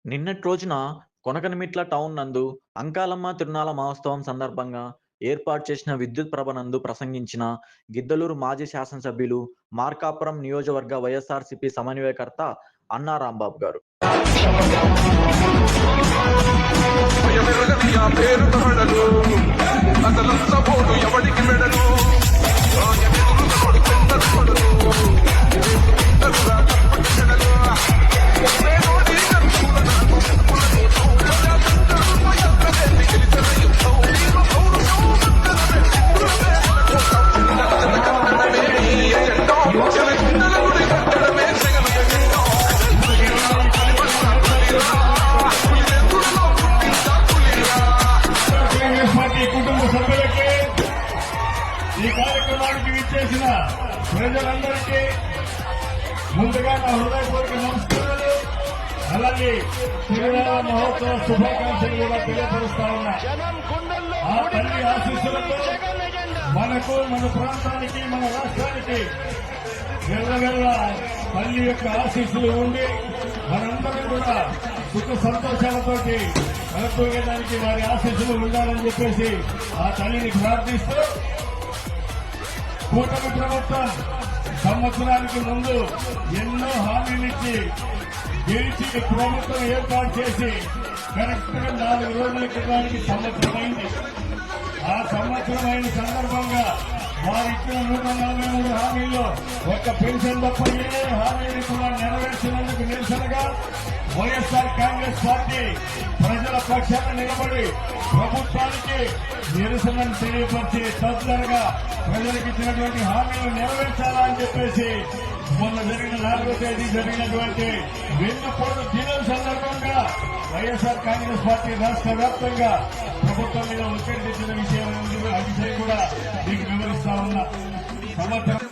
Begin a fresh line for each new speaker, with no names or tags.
నిన్నటి రోజున కొనకనమిట్ల టౌన్ నందు అంకాలమ్మ తిరునాళ మహోత్సవం సందర్భంగా ఏర్పాటు చేసిన విద్యుత్ ప్రభ నందు ప్రసంగించిన గిద్దలూరు మాజీ శాసనసభ్యులు, మార్కాపురం నియోజకవర్గ వైఎస్ఆర్సీపీ సమన్వయకర్త అన్నా రాంబాబు గారు.
ఈ కార్యక్రమానికి విచ్చేసిన ప్రజలందరికీ ముందుగా నా హృదయపూర్వక నమస్కారాలు, అలాగే తిరునాళ మహోత్సవ శుభాకాంక్షలు కూడా తెలియపరుస్తా ఉన్నా. ఆ తల్లి ఆశీస్సులతో మనకు, మన ప్రాంతానికి, మన రాష్ట్రానికి వెళ్ళవెళ్ళ తల్లి యొక్క ఆశీస్సులు ఉండి మనందరం కూడా సుఖ సంతోషాలతోటి నడుపుకోవడానికి వారి ఆశీస్సులు ఉండాలని చెప్పేసి ఆ తల్లిని ప్రార్థిస్తూ, కూటమి ప్రభుత్వం సంవత్సరానికి ముందు ఎన్నో హామీలిచ్చి గెలిచి ప్రభుత్వం ఏర్పాటు చేసి కరెక్ట్ గా 4 రోజుల క్రితానికి సంవత్సరమైంది. ఆ సంవత్సరమైన సందర్భంగా వారిచ్చిన 143 హామీల్లో ఒక్క పెన్షన్ తప్ప ఏ హామీని కూడా నెరవేర్చినందుకు నిరసనగా వైఎస్ఆర్ కాంగ్రెస్ పార్టీ ప్రజల పక్షాన నిలబడి ప్రభుత్వానికి నిరసనను తెలియపరిచి తొందరగా ప్రజలకు ఇచ్చినటువంటి హామీలు నెరవేర్చాలా అని చెప్పేసి మొన్న జరిగిన 4వ తేదీ జరిగినటువంటి వెన్నుపోటు దినం సందర్భంగా వైఎస్ఆర్ కాంగ్రెస్ పార్టీ రాష్ట్ర వ్యాప్తంగా ప్రభుత్వం మీద ఒత్తిడి తెచ్చిన విషయం కూడా మీకు వివరిస్తా ఉన్నా. సంవత్సరం